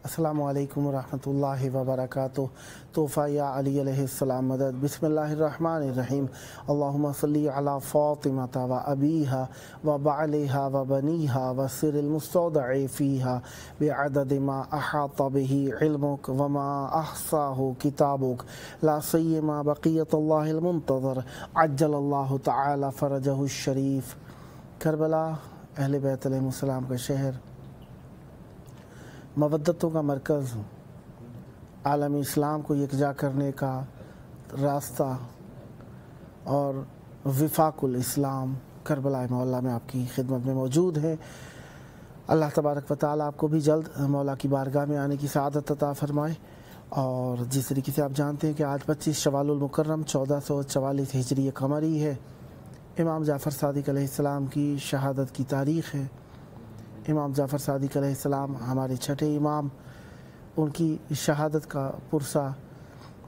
السلام علیکم ورحمۃ اللہ وبرکاتہ۔ تحفہ یا علی علیہ السلام مدد۔ بسم اللہ الرحمن الرحیم۔ اللہم صلی علی فاطمۃ و ابیہا و بعلہا و بنیہا و سر المستودع فیہا بعدد ما احاط بہ علمک وما احصاہ کتابک لا سیما بقیت اللہ المنتظر عجل اللہ تعالی فرجہ الشریف۔ کربلا اہل بیت علیہ السلام کا شہر، مودتوں کا مرکز، عالم اسلام کو یکجا کرنے کا راستہ اور وفاق الاسلام، کربلا مولا میں آپ کی خدمت میں موجود ہے۔ اللہ تبارک و تعالیٰ آپ کو بھی جلد مولا کی بارگاہ میں آنے کی سعادت عطا فرمائے۔ اور جس طریقے سے آپ جانتے ہیں کہ آج 25 شوال المکرم 1444 ہجری قمری ہے، امام جعفر صادق علیہ السلام کی شہادت کی تاریخ ہے۔ امام جعفر صادق علیہ السلام ہمارے چھٹے امام، ان کی شہادت کا پرسہ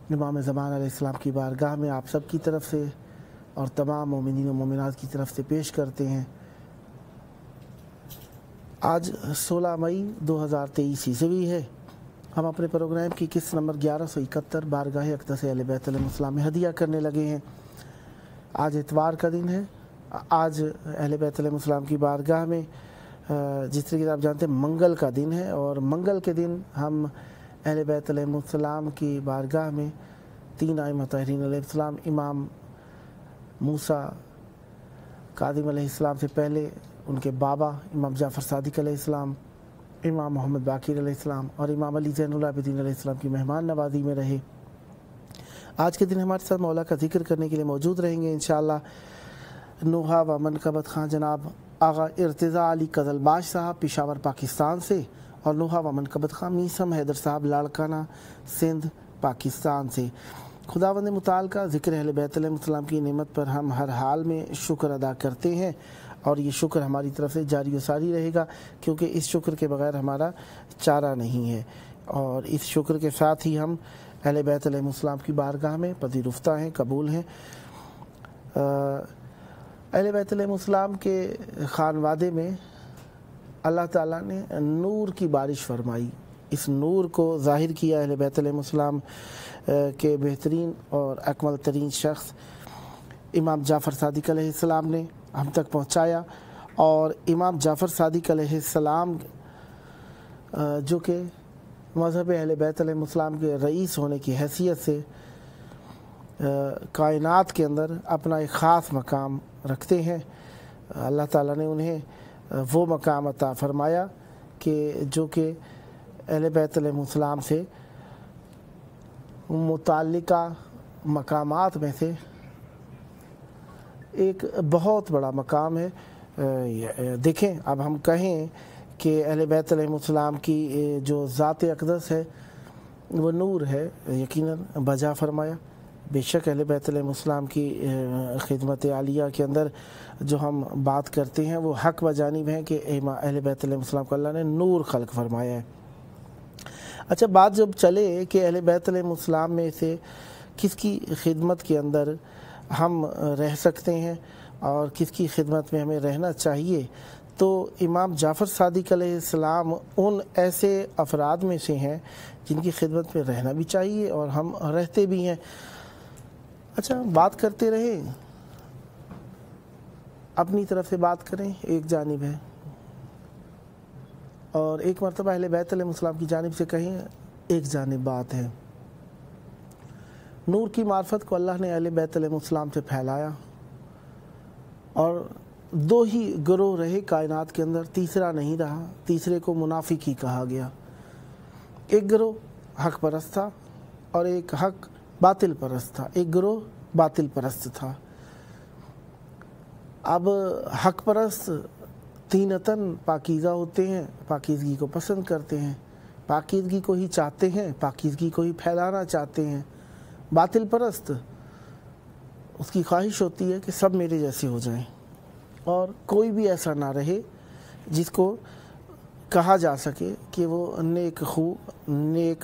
امام زمان علیہ السلام کی بارگاہ میں آپ سب کی طرف سے اور تمام مومنین و مومنات کی طرف سے پیش کرتے ہیں۔ آج 16 مئی 2023 عیسوی ہے۔ ہم اپنے پروگرام کی قسط نمبر 1171 بارگاہ اقدس اہل بیت علیہ السلام میں ہدیہ کرنے لگے ہیں۔ آج اتوار کا دن ہے۔ آج اہل بیت علیہ السلام کی بارگاہ میں جس طریقے سے آپ جانتے ہیں منگل کا دن ہے، اور منگل کے دن ہم اہل بیت علیہ السلام کی بارگاہ میں 3 ائمہ طاہرین علیہ السلام، امام موسیٰ کاظم علیہ السلام سے پہلے ان کے بابا امام جعفر صادق علیہ السلام، امام محمد باقر علیہ السلام اور امام علی زین العابدین علیہ السلام کی مہمان نوازی میں رہے۔ آج کے دن ہمارے ساتھ مولا کا ذکر کرنے کے لیے موجود رہیں گے انشاءاللہ نوحہ و منقبت خان جناب آغا ارتضیٰ علی قزلباش صاحب پشاور پاکستان سے، اور نوحہ و منقبت خان میثم حیدر صاحب لاڑکانہ سندھ پاکستان سے۔ خداوند متعال کا ذکر اہل بیت علیہ السلام کی نعمت پر ہم ہر حال میں شکر ادا کرتے ہیں، اور یہ شکر ہماری طرف سے جاری و ساری رہے گا، کیونکہ اس شکر کے بغیر ہمارا چارہ نہیں ہے۔ اور اس شکر کے ساتھ ہی ہم اہل بیت علیہ السلام کی بارگاہ میں پذیرفتہ ہیں، قبول ہیں۔ اہل بیت علیہ السلام کے خانوادے میں اللہ تعالیٰ نے نور کی بارش فرمائی۔ اس نور کو ظاہر کیا اہل بیت علیہ السلام کے بہترین اور اکمل ترین شخص امام جعفر صادق علیہ السلام نے ہم تک پہنچایا۔ اور امام جعفر صادق علیہ السلام جو کہ مذہب اہل بیت علیہ السلام کے رئیس ہونے کی حیثیت سے کائنات کے اندر اپنا ایک خاص مقام رکھتے ہیں، اللہ تعالیٰ نے انہیں وہ مقام عطا فرمایا کہ جو کہ اہل بیت علیہ السلام سے متعلقہ مقامات میں سے ایک بہت بڑا مقام ہے۔ دیکھیں، اب ہم کہیں کہ اہل بیت علیہ السلام کی جو ذات اقدس ہے وہ نور ہے، یقیناً بجا فرمایا۔ بے شک اہل بیت علیہ السلام کی خدمت عالیہ کے اندر جو ہم بات کرتے ہیں وہ حق بجانب ہے کہ اہل بیت علیہ السلام کو اللہ نے نور خلق فرمایا ہے۔ اچھا، بات جب چلے کہ اہل بیت علیہ السلام میں سے کس کی خدمت کے اندر ہم رہ سکتے ہیں اور کس کی خدمت میں ہمیں رہنا چاہیے، تو امام جعفر صادق علیہ السلام ان ایسے افراد میں سے ہیں جن کی خدمت میں رہنا بھی چاہیے اور ہم رہتے بھی ہیں۔ اچھا، بات کرتے رہیں، اپنی طرف سے بات کریں، ایک جانب ہے، اور ایک مرتبہ اہل بیت علیہ السلام کی جانب سے کہیں، ایک جانب بات ہے۔ نور کی معرفت کو اللہ نے اہل بیت علیہ السلام سے پھیلایا، اور 2 ہی گروہ رہے کائنات کے اندر، تیسرا نہیں رہا۔ تیسرے کو منافق ہی کہا گیا۔ ایک گروہ حق پرست تھا اور ایک حق باطل پرست تھا، ایک گروہ باطل پرست تھا۔ اب حق پرست تینتاً پاکیزہ ہوتے ہیں، پاکیزگی کو پسند کرتے ہیں، پاکیزگی کو ہی چاہتے ہیں، پاکیزگی کو ہی پھیلانا چاہتے ہیں۔ باطل پرست، اس کی خواہش ہوتی ہے کہ سب میرے جیسے ہو جائیں، اور کوئی بھی ایسا نہ رہے جس کو کہا جا سکے کہ وہ نیک خو، نیک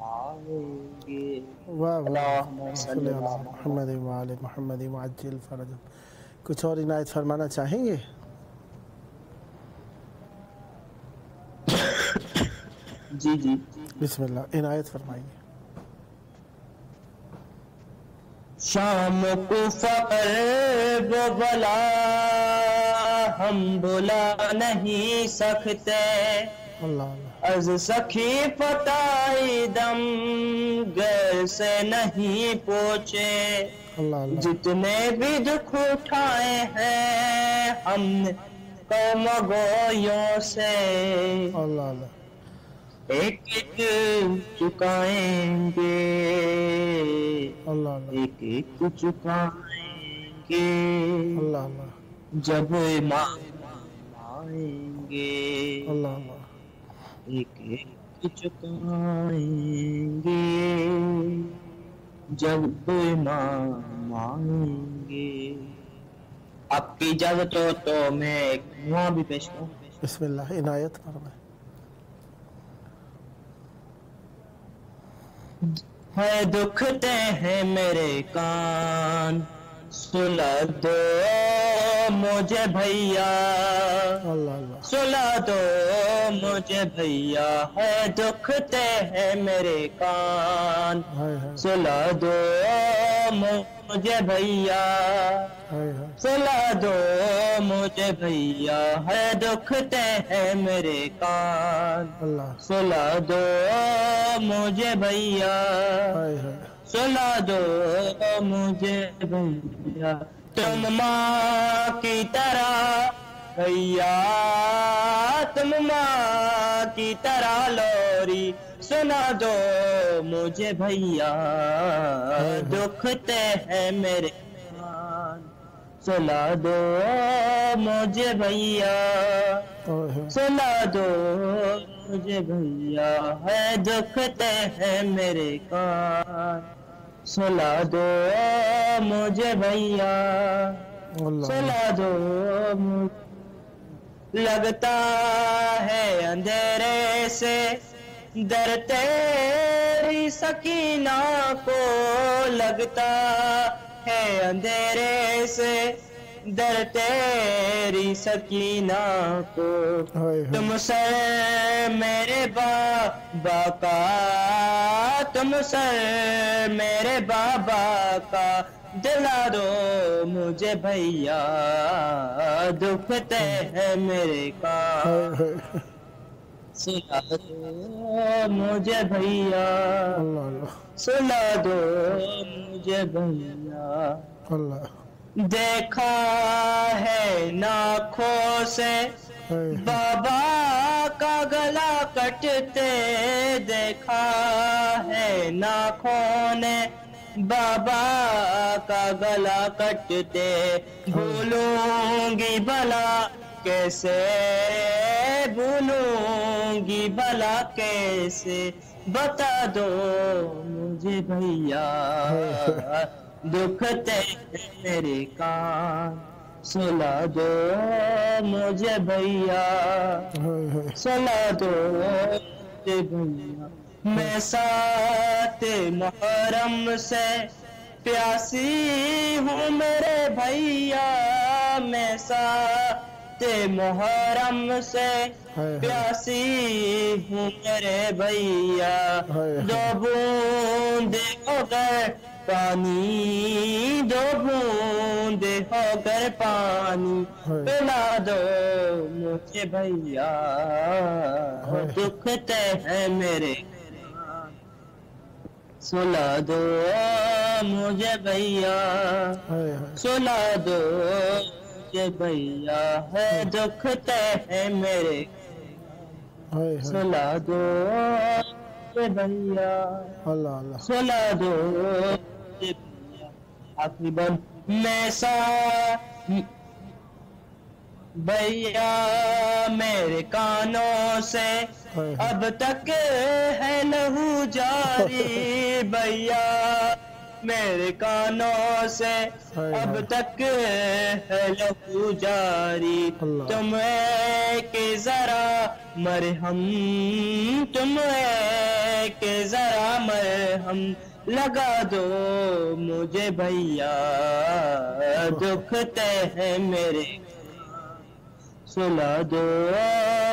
آئیں گے واہ واہ اللہم صلی صلی اللہ اللہ محمد وآل محمد وعجل فرجہ. کچھ اور عنایت فرمانا چاہیں گے؟ جی جی بسم اللہ عنایت فرمائیے. شام کو فقر و بلا ہم بلا نہیں سکتے اللہ اللہ از سخی فتائی دم غیر سے نہیں پوچھے اللہ اللہ جتنے بھی دکھ اٹھائے ہیں ہم نے قوم گویوں سے اللہ اللہ ایک ایک چکائیں گے اللہ اللہ ایک ایک چکائیں گے اللہ اللہ جب امام آئیں گے اللہ اللہ ایک ایک چکائیں گے جب امام آئیں گے. آپ کی اجازت ہو تو میں ایک دعا بھی پیش کروں. بسم اللہ عنایت فرمائیں. ہے دکھتے ہیں میرے کان سلا دو مجھے بھیا اللہ اللہ سلا دو مجھے بھیا ہے دکھتے ہیں میرے کان ہائے ہائے سلا دو مجھے بھیا ہائے ہائے سلا دو مجھے بھیا ہے دکھتے ہیں میرے کان اللہ سلا دو مجھے بھیا ہائے ہائے سلا دو مجھے بھیا تم ماں کی طرح بھیا تم ماں کی طرح لوری سنا دو مجھے بھیا دکھتے ہیں میرے کان سلا دو مجھے بھیا ہائے ہائے سلا دو مجھے بھیا ہے دکھتے ہیں میرے کان سلا دو مجھے بھیا اللہ سلا دو لگتا ہے اندھیرے سے در تیری سکینہ کو لگتا ہے اندھیرے سے در تیری سکینہ کو ہائے ہائے تم سر میرے بابا کا تم سر میرے بابا کا دلا دو مجھے بھیا دکھتے ہیں میرے کان ہائے ہائے سلا دو مجھے بھیا اللہ اللہ سلا دو مجھے بھیا اللہ دیکھا ہے ناکھوں سے ہائے بابا کا گلا کٹتے دیکھا ہے ناکھوں نے بابا کا گلا کٹتے بھولوں گی بھلا کیسے بھولوں گی بھلا کیسے بتا دو مجھے بھیا دکھتے ہیں میرے کان سلا دو مجھے بھیا ہائے ہائے سلا دو مجھے بھیا میں سات محرم سے پیاسی ہوں میرے بھیا میں سات محرم سے ہائے پیاسی ہوں میرے بھیا ہائے دو بوند ہو کر پانی دو بوند ہو کر پانی ہائے پلا دو مجھے بھیا دکھتے ہیں میرے سلا دو مجھے بھیا ہائے ہائے سلا دو مجھے بھیا ہے دکھتے ہیں میرے ہائے ہائے سلا دو مجھے بھیا اللہ اللہ سلا دو مجھے بھیا آخری بند میں سا بھیا میرے کانوں سے ہائے ہائے اب تک ہے لہو جاری بھیا میرے کانوں سے اب تک ہے لہو جاری تم کہ ذرا مرہم تم کہ ذرا مرہم لگا دو مجھے بھیا دکھتے ہیں میرے سلا دو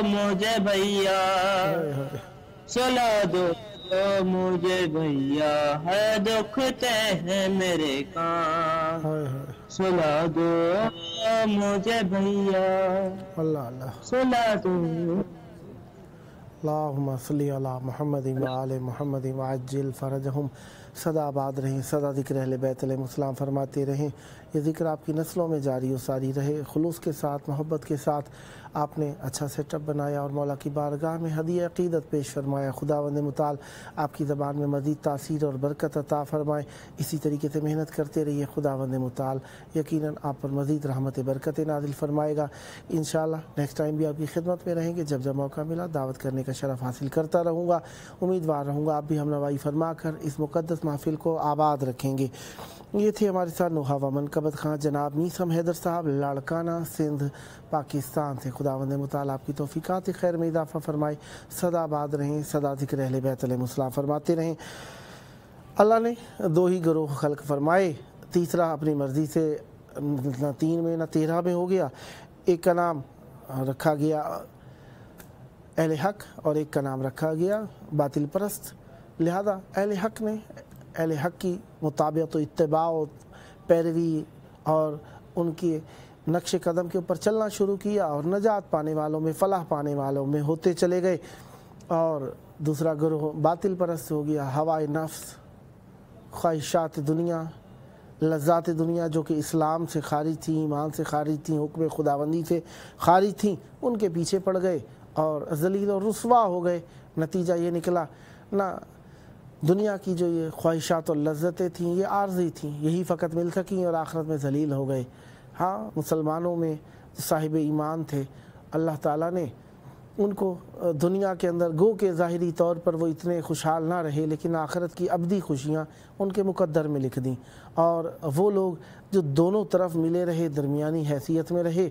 مجھے بھیا سلا دو مجھے بھیا ہے دکھتے ہیں میرے کان سلا دو مجھے بھیا سلا دو اللہم صلی علی محمد وآل محمد وعجل فرجہم صدا آباد رہیں صدا ذکر اہل بیت علیہ السلام فرماتے رہیں یہ ذکر آپ کی نسلوں میں جاری و ساری رہے خلوص کے ساتھ محبت کے ساتھ آپ نے اچھا سیٹ اپ بنایا اور مولا کی بارگاہ میں ہدیہ عقیدت پیش فرمایا خداوند متعال آپ کی زبان میں مزید تاثیر اور برکت عطا فرمائے اسی طریقے سے محنت کرتے رہیے خداوند متعال یقیناً آپ پر مزید رحمت برکت نازل فرمائے گا انشاءاللہ نیکسٹ ٹائم بھی آپ کی خدمت میں رہیں گے جب موقع ملا دعوت کرنے کا شرف حاصل کرتا رہوں گا امیدوار رہوں گا آپ بھی ہم نوائی فرما کر اس مقدس محفل کو آباد رکھیں گے یہ تھے ہمارے ساتھ نوحہ منقبت خان جناب نیسم حیدر صاحب لاڑکانہ سندھ پاکستان سے خداوند متعال آپ کی توفیقات خیر میں اضافہ فرمائے صدا آباد رہیں صدا ذکر اہل بیت علیہ السلام فرماتے رہیں اللہ نے دو ہی گروہ خلق فرمائے تیسرا اپنی مرضی سے نہ 3 میں نہ 13 میں ہو گیا ایک کا نام رکھا گیا اہل حق اور ایک کا نام رکھا گیا باطل پرست لہذا اہل حق نے اہل حق کی مطابقت و اتباع و پیروی اور ان کے نقش قدم کے اوپر چلنا شروع کیا اور نجات پانے والوں میں فلاح پانے والوں میں ہوتے چلے گئے اور دوسرا گروہ باطل پرست ہو گیا ہوائے نفس خواہشات دنیا لذات دنیا جو کہ اسلام سے خارج تھیں ایمان سے خارج تھیں حکم خداوندی سے خارج تھیں ان کے پیچھے پڑ گئے اور ذلیل اور رسوا ہو گئے نتیجہ یہ نکلا نہ دنیا کی جو یہ خواہشات اور لذتیں تھیں یہ عارضی تھیں یہی فقط مل سکیں اور آخرت میں ذلیل ہو گئے ہاں مسلمانوں میں صاحب ایمان تھے اللہ تعالیٰ نے ان کو دنیا کے اندر گو کہ ظاہری طور پر وہ اتنے خوشحال نہ رہے لیکن آخرت کی ابدی خوشیاں ان کے مقدر میں لکھ دیں اور وہ لوگ جو دونوں طرف ملے رہے درمیانی حیثیت میں رہے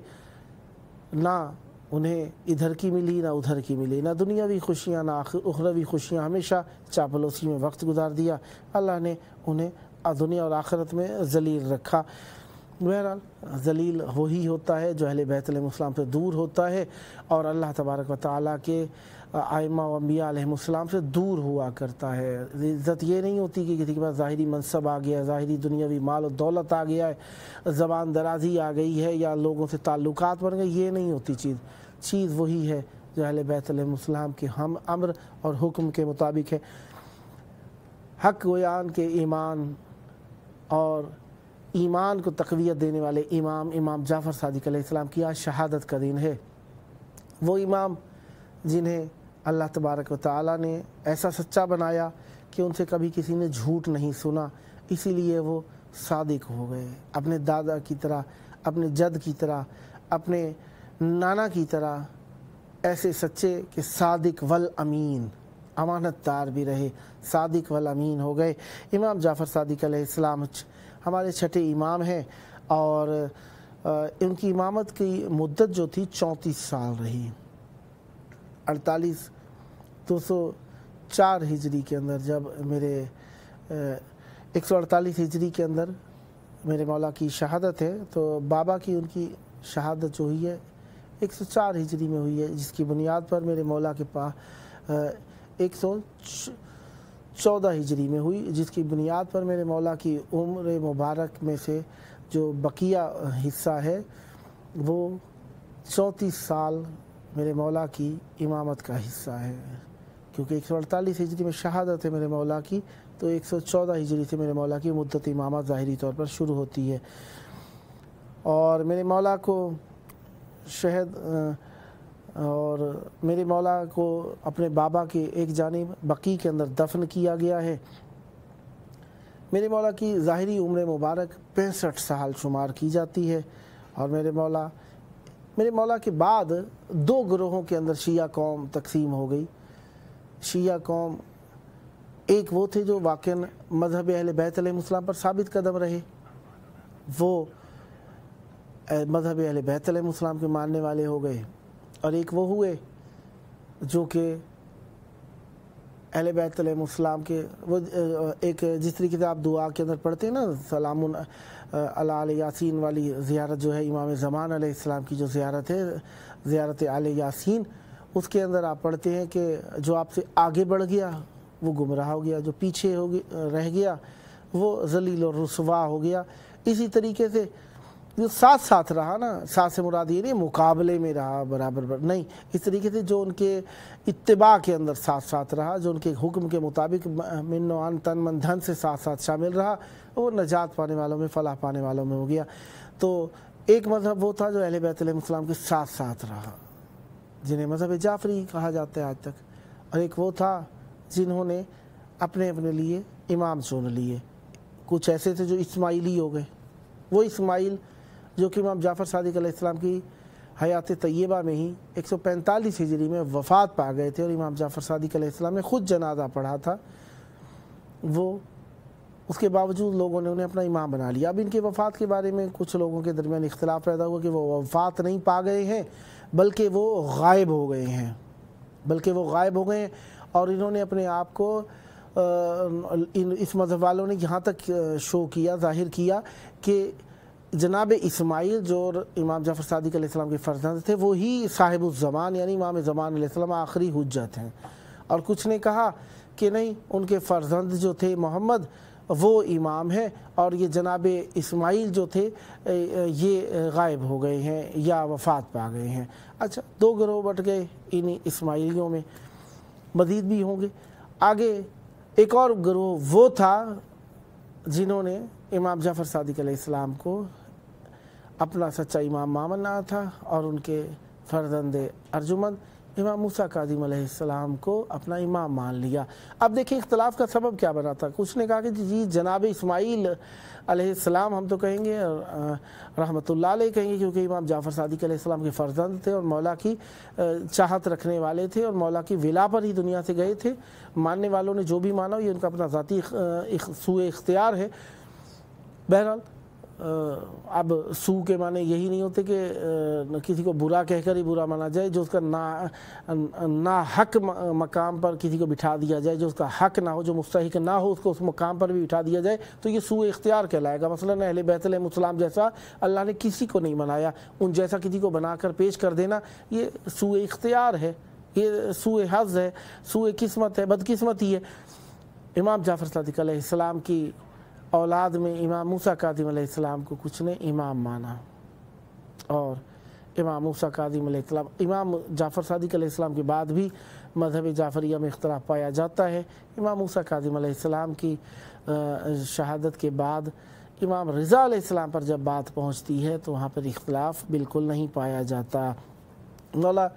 نہ انہیں ادھر کی ملی نہ ادھر کی ملی نہ دنیاوی خوشیاں نہ اخروی خوشیاں ہمیشہ چاپلوسی میں وقت گزار دیا اللہ نے انہیں دنیا اور آخرت میں ذلیل رکھا بہرحال ذلیل وہی ہوتا ہے جو اہل بیت علیہ السلام سے دور ہوتا ہے اور اللہ تبارک و تعالیٰ کے ائمہ و انبیاء علیہ السلام سے دور ہوا کرتا ہے عزت یہ نہیں ہوتی کہ کسی کے پاس ظاہری منصب آ گیا ہے ظاہری دنیاوی مال و دولت آ گیا ہے زبان درازی آ گئی ہے یا لوگوں سے تعلقات بن گئے یہ نہیں ہوتی چیز وہی ہے جو اہل بیت علیہ السلام کے ہم امر اور حکم کے مطابق ہے حق گویان کے ایمان اور ایمان کو تقویت دینے والے امام جعفر صادق علیہ السلام کی آج شہادت کا دن ہے وہ امام جنہیں اللہ تبارک و تعالیٰ نے ایسا سچا بنایا کہ ان سے کبھی کسی نے جھوٹ نہیں سنا اسی لیے وہ صادق ہو گئے اپنے دادا کی طرح اپنے جد کی طرح اپنے نانا کی طرح ایسے سچے کہ صادق والامین امانت دار بھی رہے صادق والامین ہو گئے امام جعفر صادق علیہ السلام ہمارے چھٹے امام ہیں اور ان کی امامت کی مدت جو تھی 34 سال رہی 204 ہجری کے اندر جب میرے 148 ہجری کے اندر میرے مولا کی شہادت ہے تو بابا کی ان کی شہادت جو ہوئی ہے 104 ہجری میں ہوئی ہے جس کی بنیاد پر میرے مولا کے پاس 114 ہجری میں ہوئی جس کی بنیاد پر میرے مولا کی عمر مبارک میں سے جو بقیہ حصہ ہے وہ 34 سال میرے مولا کی امامت کا حصہ ہے کیونکہ 148 ہجری میں شہادت ہے میرے مولا کی تو 114 ہجری سے میرے مولا کی مدت امامت ظاہری طور پر شروع ہوتی ہے اور میرے مولا کو شہد اور میرے مولا کو اپنے بابا کے ایک جانب بقیع کے اندر دفن کیا گیا ہے میرے مولا کی ظاہری عمر مبارک 65 سال شمار کی جاتی ہے اور میرے مولا کے بعد 2 گروہوں کے اندر شیعہ قوم تقسیم ہو گئی شیعہ قوم ایک وہ تھے جو واقعاً مذہب اہل بیت علیہ السلام پر ثابت قدم رہے، وہ مذہب اہل بیت علیہ السلام کے ماننے والے ہو گئے، اور ایک وہ ہوئے جو کہ اہل بیت علیہ السلام کے وہ ایک جس طریقے سے آپ دعا کے اندر پڑھتے ہیں نا، سلام علی یاسین والی زیارت جو ہے امام زمان علیہ السلام کی جو زیارت ہے، زیارت علی یاسین، اس کے اندر آپ پڑھتے ہیں کہ جو آپ سے آگے بڑھ گیا وہ گمراہ ہو گیا، جو پیچھے رہ گیا وہ ذلیل اور رسوا ہو گیا۔ اسی طریقے سے جو ساتھ ساتھ رہا نا، ساتھ سے مراد یہ نہیں مقابلے میں رہا برابر نہیں، اس طریقے سے جو ان کے اتباع کے اندر ساتھ ساتھ رہا، جو ان کے حکم کے مطابق من و عن تن من دھن سے ساتھ ساتھ شامل رہا، وہ نجات پانے والوں میں، فلاح پانے والوں میں ہو گیا۔ تو ایک مذہب وہ تھا جو اہل بیت علیہ السلام کے ساتھ ساتھ رہا، جنہیں مذہب جعفری کہا جاتا ہے آج تک، اور ایک وہ تھا جنہوں نے اپنے لیے امام چن لیے۔ کچھ ایسے تھے جو اسماعیلی ہو گئے، وہ اسماعیل جو کہ امام جعفر صادق علیہ السلام کی حیات طیبہ میں ہی 145 ہجری میں وفات پا گئے تھے، اور امام جعفر صادق علیہ السلام نے خود جنازہ پڑھا تھا، وہ اس کے باوجود لوگوں نے انہیں اپنا امام بنا لیا۔ اب ان کے وفات کے بارے میں کچھ لوگوں کے درمیان اختلاف پیدا ہوا کہ وہ وفات نہیں پا گئے ہیں بلکہ وہ غائب ہو گئے ہیں، اور انہوں نے اپنے آپ کو اس مذہب والوں نے یہاں تک شو کیا، ظاہر کیا کہ جناب اسماعیل جو امام جعفر صادق علیہ السلام کے فرزند تھے وہی صاحب الزمان یعنی امام زمان علیہ السلام آخری حجت ہیں، اور کچھ نے کہا کہ نہیں، ان کے فرزند جو تھے محمد وہ امام ہیں، اور یہ جناب اسماعیل جو تھے یہ غائب ہو گئے ہیں یا وفات پا گئے ہیں۔ اچھا، دو گروہ بٹ گئے انہی اسماعیلیوں میں، مزید بھی ہوں گے آگے۔ ایک اور گروہ وہ تھا جنہوں نے امام جعفر صادق علیہ السلام کو اپنا سچا امام مانا تھا، اور ان کے فرزند ارجمند امام موسیٰ کاظم علیہ السلام کو اپنا امام مان لیا۔ اب دیکھیں اختلاف کا سبب کیا بنا تھا۔ کچھ نے کہا کہ جی جناب اسماعیل علیہ السلام ہم تو کہیں گے رحمۃ اللہ علیہ کہیں گے، کیونکہ امام جعفر صادق علیہ السلام کے فرزند تھے اور مولا کی چاہت رکھنے والے تھے، اور مولا کی ولا پر ہی دنیا سے گئے تھے۔ ماننے والوں نے جو بھی مانا یہ ان کا اپنا ذاتی سوء اختیار ہے۔ بہرحال اب سو کے معنی یہی نہیں ہوتے کہ کسی کو برا کہہ کر ہی برا مانا جائے، جو اس کا نا حق مقام پر کسی کو بٹھا دیا جائے، جو اس کا حق نہ ہو، جو مستحق نہ ہو، اس کو اس مقام پر بھی بٹھا دیا جائے تو یہ سوء اختیار کہلائے گا۔ مثلا اہل بیت علیہ السلام جیسا اللہ نے کسی کو نہیں بنایا، ان جیسا کسی کو بنا کر پیش کر دینا یہ سوء اختیار ہے، یہ سوء حظ ہے، سوء قسمت ہے، بدقسمتی ہے۔ امام جعفر صادق علیہ السلام کی اولاد میں امام موسیٰ کاظم علیہ السلام کو کچھ نے امام مانا، اور امام موسیٰ کاظم علیہ السلام، امام جعفر صادق علیہ السلام کے بعد بھی مذہب جعفریہ میں اختلاف پایا جاتا ہے۔ امام موسیٰ کاظم علیہ السلام کی شہادت کے بعد امام رضا علیہ السلام پر جب بات پہنچتی ہے تو وہاں پر اختلاف بالکل نہیں پایا جاتا۔ مولا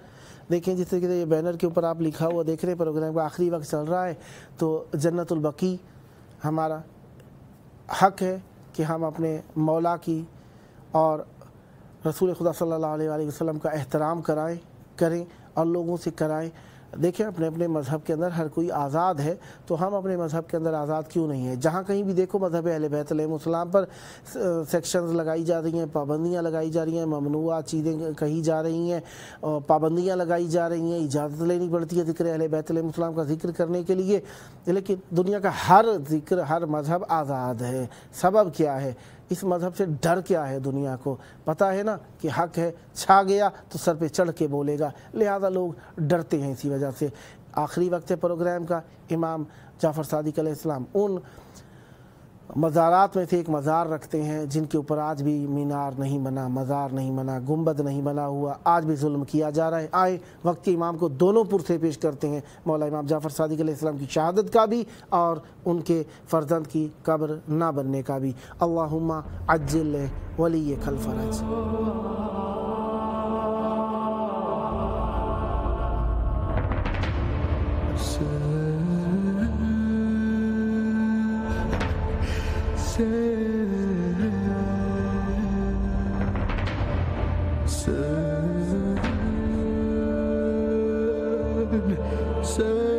دیکھیں جس طریقے سے یہ بینر کے اوپر آپ لکھا ہوا دیکھ رہے ہیں، پروگرام کا آخری وقت چل رہا ہے، تو جنت البقیع ہمارا حق ہے کہ ہم اپنے مولا کی اور رسول خدا صلی اللہ علیہ وآلہ وسلم کا احترام کریں اور لوگوں سے کرائیں۔ دیکھیں اپنے اپنے مذہب کے اندر ہر کوئی آزاد ہے، تو ہم اپنے مذہب کے اندر آزاد کیوں نہیں ہیں؟ جہاں کہیں بھی دیکھو مذہب اہل بیت علیہ السلام پر سیکشنز لگائی جا رہی ہیں، پابندیاں لگائی جا رہی ہیں، ممنوعہ چیزیں کہی جا رہی ہیں، پابندیاں لگائی جا رہی ہیں، اجازت لینی پڑتی ہے ذکر اہل بیت علیہ السلام کا ذکر کرنے کے لیے، لیکن دنیا کا ہر ذکر، ہر مذہب آزاد ہے۔ سبب کیا ہے؟ اس مذہب سے ڈر کیا ہے؟ دنیا کو پتہ ہے نا کہ حق ہے، چھا گیا تو سر پہ چڑھ کے بولے گا، لہذا لوگ ڈرتے ہیں اسی وجہ سے۔ آخری وقت ہے پروگرام کا، امام جعفر صادق علیہ السلام ان مزارات میں سے ایک مزار رکھتے ہیں جن کے اوپر آج بھی مینار نہیں بنا، مزار نہیں بنا، گنبد نہیں بنا ہوا، آج بھی ظلم کیا جا رہا ہے۔ آئے وقت کے امام کو دونوں پرسے پیش کرتے ہیں، مولا امام جعفر صادق علیہ السلام کی شہادت کا بھی اور ان کے فرزند کی قبر نہ بننے کا بھی۔ اللہم عجل ولیک الفرج۔ Sun